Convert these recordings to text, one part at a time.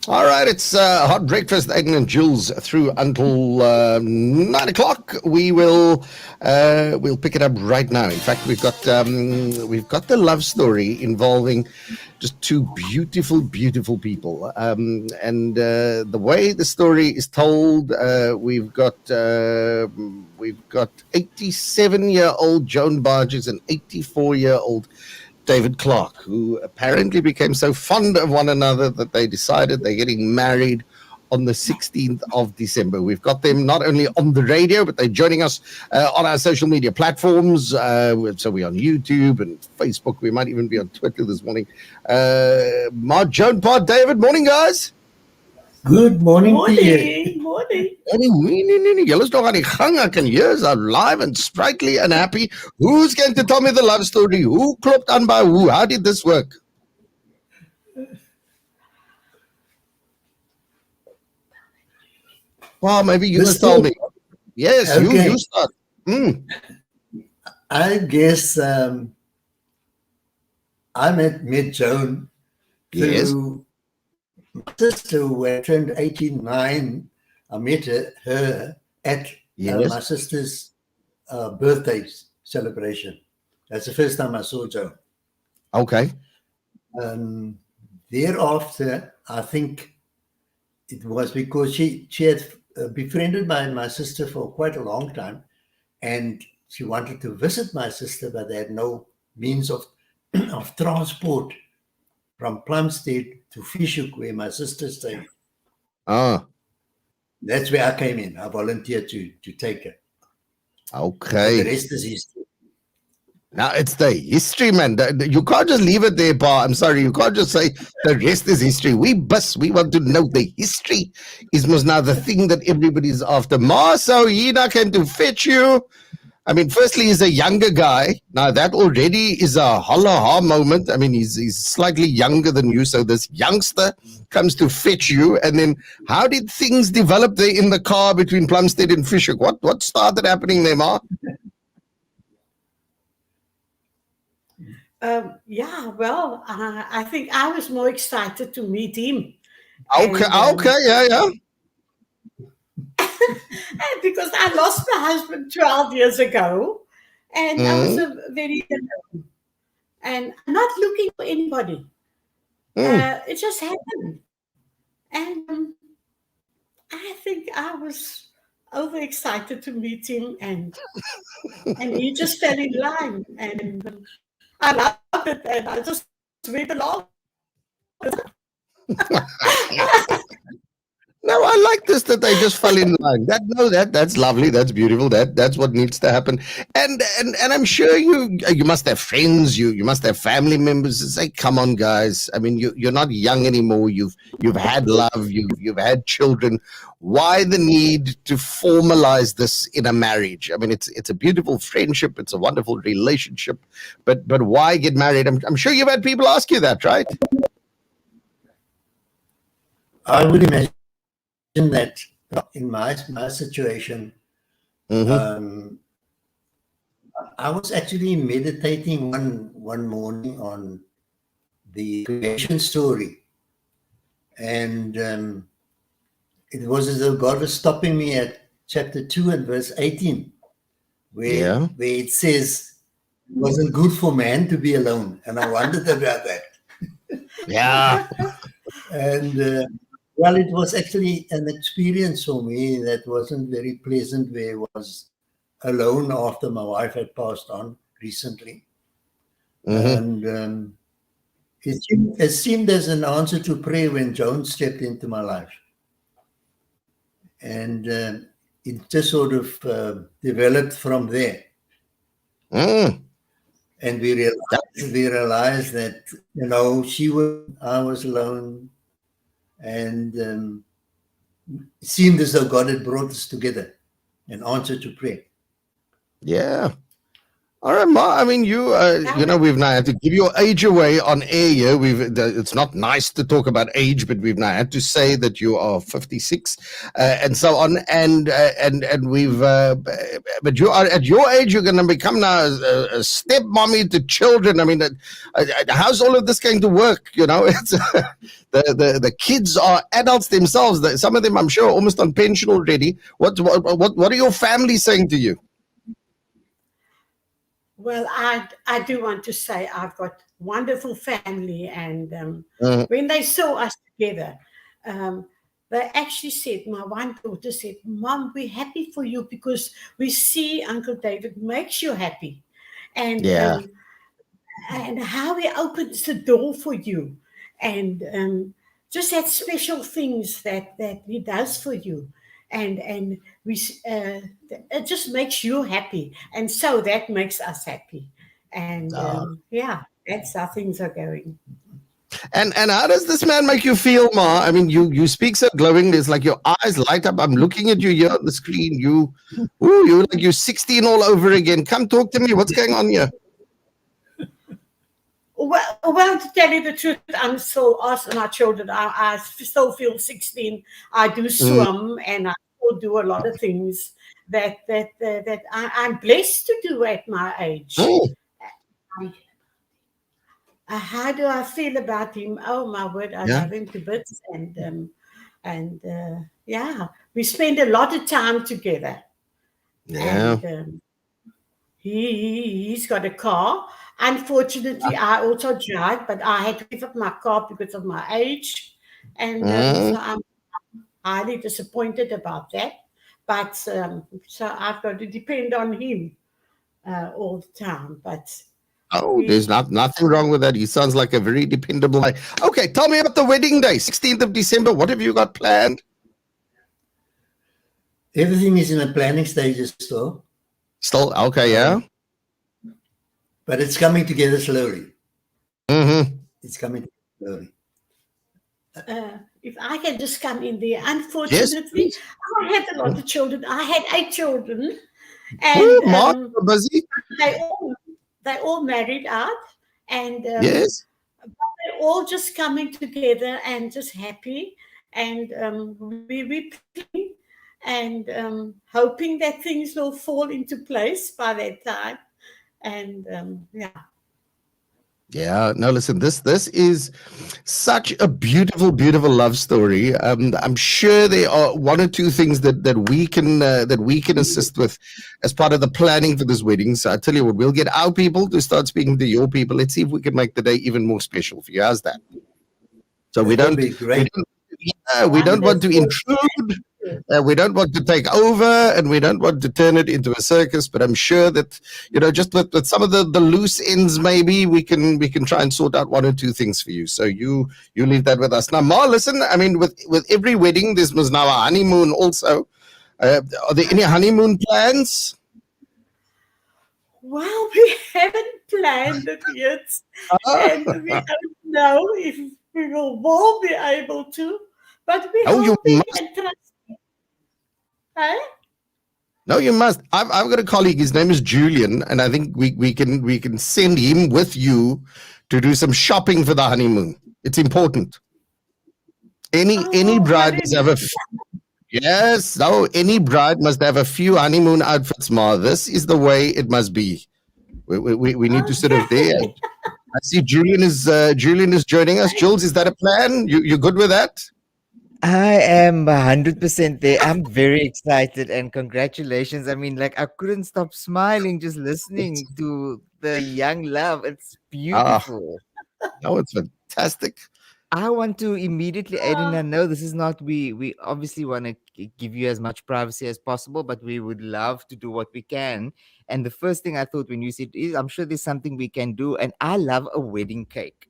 All right, it's Hot Breakfast, Aidan and Jules through until 9 o'clock. We'll pick it up right now. In fact, we've got the love story involving just two beautiful, beautiful people. And the way the story is told, we've got 87-year-old Joan Baatjes and 84-year-old David Clark, who apparently became so fond of one another that they decided they're getting married on the 16th of December. We've got them not only on the radio, but they're joining us on our social media platforms. So we're on YouTube and Facebook. We might even be on Twitter this morning. Joan, Pod, David, morning, guys. Good morning, Morning. Julle is nog aan die gang. I can hear is alive and sprightly and happy. Who's going to tell me the love story? Who klopt aan by who? How did this work? Well, maybe you must tell me. Yes, okay. You start. I guess I met Joan through my sister who had turned 89. I met her at my sister's birthday celebration. That's the first time I saw Joan. Okay. Thereafter, I think it was because she had befriended my sister for quite a long time, and she wanted to visit my sister, but they had no means of transport from Plumstead to Fischhoek, where my sister stayed. That's where I came in. I volunteered to take her. Okay. But the rest is history. Now, it's the history, man. You can't just leave it there, Pa. I'm sorry. You can't just say the rest is history. We want to know the history. Is must now the thing that everybody's after. Ma, so Hina came to fetch you. I mean, firstly, he's a younger guy. Now, that already is a holla-ha moment. I mean, he's slightly younger than you. So this youngster comes to fetch you. And then how did things develop there in the car between Plumstead and Fischhoek? What started happening there, Ma? I think I was more excited to meet him. Okay, yeah. Because I lost my husband 12 years ago, and I was very alone, and I'm not looking for anybody. It just happened, and I think I was overexcited to meet him, and he just fell in line, and I loved it, and I just went along. No, I like this that they just fell in line. That's lovely. That's beautiful. That's what needs to happen. And I'm sure you must have friends. You must have family members that say, "Come on, guys. I mean, you're not young anymore. You've had love. You've had children. Why the need to formalize this in a marriage? I mean, it's a beautiful friendship. It's a wonderful relationship. But why get married? I'm sure you've had people ask you that, right? I would imagine that in my situation, I was actually meditating one morning on the creation story, and it was as though God was stopping me at chapter 2 and verse 18, where it says it wasn't good for man to be alone, and I wondered about that. Yeah. And well, it was actually an experience for me that wasn't very pleasant, where I was alone after my wife had passed on recently. And it seemed as an answer to prayer when Joan stepped into my life. And it just sort of developed from there. And we realized that, I was alone. And it seemed as though God had brought us together in answer to prayer. Yeah. All right, Ma. I mean, That was, we've now had to give your age away on air here. It's not nice to talk about age, but we've now had to say that you are 56, and so on, and but you are at your age. You're going to become now a step mommy to children. I mean, how's all of this going to work? It's the kids are adults themselves. Some of them, I'm sure, are almost on pension already. What are your families saying to you? well, I do want to say I've got wonderful family, and Mm, when they saw us together, um, they actually said, my one daughter said, "Mom, we're happy for you because we see Uncle David makes you happy, and yeah. how he opens the door for you, and just that special things that he does for you, and it just makes you happy, and so that makes us happy, and yeah, that's how things are going." And how does this man make you feel, Ma? I mean, you speak so glowingly. It's like your eyes light up. I'm looking at you here on the screen. You're like you're 16 all over again. Come talk to me. What's going on here? Well, to tell you the truth, I'm still us and our children. I still feel 16. I do Mm, swim, and I still do a lot of things that I'm blessed to do at my age. mm, How do I feel about him? Oh my word, I yeah, love him to bits, and yeah, we spend a lot of time together, yeah. and he's got a car. Unfortunately, I also drive, but I had to give up my car because of my age, and Mm. so I'm highly disappointed about that. But so I've got to depend on him all the time. But Oh, there's we nothing wrong with that. He sounds like a very dependable guy. Okay, tell me about the wedding day, 16th of December. What have you got planned? Everything is in a planning stages still, Still okay, um, yeah. but it's coming together slowly. Mm-hmm. It's coming slowly. if I can just come in there, Yes, unfortunately, please. I had a lot of children. I had 8 children, Oh, and Ma, you're busy. they all they all married out, and Yes. they're all just coming together and just happy, and we planning and hoping that things will fall into place by that time, and yeah. Yeah, no, listen, this is such a beautiful, beautiful love story. I'm sure there are one or two things that we can assist with as part of the planning for this wedding. So I tell you what, we'll get our people to start speaking to your people. Let's see if we can make the day even more special for you. How's that? So That will be we great. don't we don't want to Wonderful. intrude. We don't want to take over, and we don't want to turn it into a circus. But I'm sure that just with some of the loose ends, maybe we can try and sort out one or two things for you. So you leave that with us now, Ma. Listen, I mean, with every wedding, there was now a honeymoon also. Are there any honeymoon plans? Well, we haven't planned it yet, and Ah, we don't know if we will be able to, but we're no, you hoping must. and trusting. Eh? No, you must. I've got a colleague. His name is Julian, and I think we can send him with you to do some shopping for the honeymoon. It's important. Any Oh, bride must have hallelujah. yes. No, any bride must have a few honeymoon outfits. Ma, this is the way it must be. We need to sort of there. Okay. I see Julian is joining us. Jules, is that a plan? You good with that? I am 100% there. I'm very excited and congratulations. I mean, like, I couldn't stop smiling just listening to the young love. It's Ah, beautiful. no, it's fantastic. I want to immediately, Aiden, Uh, I know this is not, we obviously want to give you as much privacy as possible, but we would love to do what we can. And the first thing I thought when you said is, I'm sure there's something we can do. And I love a wedding cake.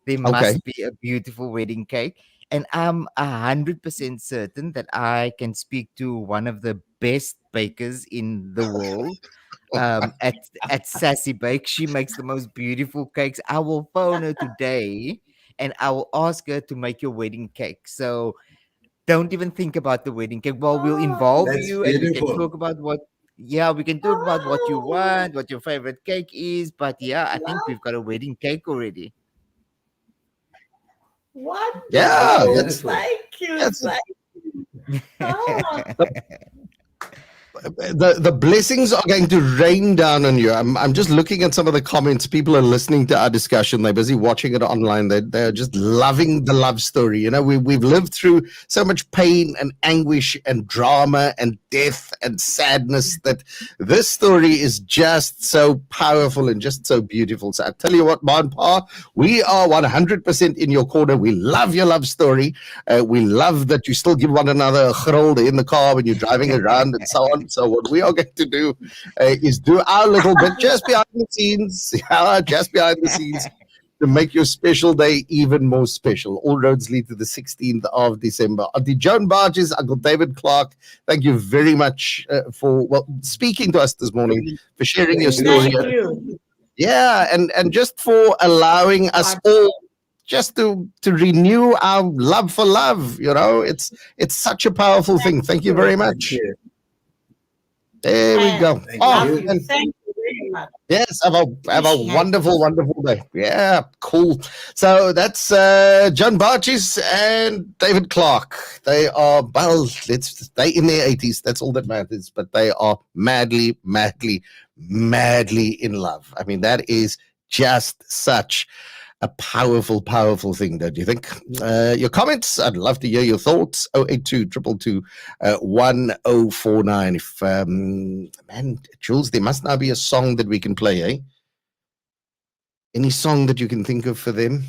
There Okay. must be a beautiful wedding cake. And I'm 100% certain that I can speak to one of the best bakers in the world, at Sassy Bake. She makes the most beautiful cakes. I will phone her today and I will ask her to make your wedding cake. So don't even think about the wedding cake. Well, we'll oh, involve That's you and we can beautiful. talk about what Yeah, we can talk about what you Wow. want, what your favorite cake is, but yeah, I think Wow. we've got a wedding cake already. Yeah, Wonderful. that's Beautiful. Thank you. that's Thank you. Ah, the blessings are going to rain down on you. I'm just looking at some of the comments. People are listening to our discussion. They're busy watching it online. They're just loving the love story. You know, we've lived through so much pain and anguish and drama and death and sadness that this story is just so powerful and just so beautiful. So I tell you what, Ma and Pa, we are 100% in your corner. We love your love story. We love that you still give one another a gril in the car when you're driving around and so on. So what we are going to do is do our little bit just behind the scenes, just behind the scenes, to make your special day even more special. All roads lead to the 16th of December. Auntie Joan Baatjes, Uncle David Clark, thank you very much for speaking to us this morning, for sharing your Thank you, story. thank sir. you. Yeah, and just for allowing us all just to renew our love for love. You know, it's such a powerful thing. Thank you very you. Thank much. you. There we go. And Thank Oh, love you. you. and Thank you very much. yes, have a Appreciate wonderful, wonderful day. Yeah, cool. So that's Joan Baatjes and David Clark. They are let's stay in their 80s. That's all that matters. But they are madly, madly, madly in love. I mean, that is just such a powerful, powerful thing, don't you think? Your comments, I'd love to hear your thoughts. 082 222 1049. If man, Jules, there must now be a song that we can play, eh? Any song that you can think of for them?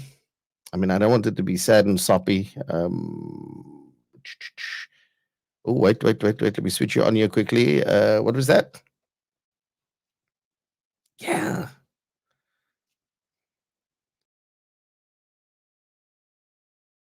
I mean, I don't want it to be sad and soppy. Oh, wait. Let me switch you on here quickly. What was that?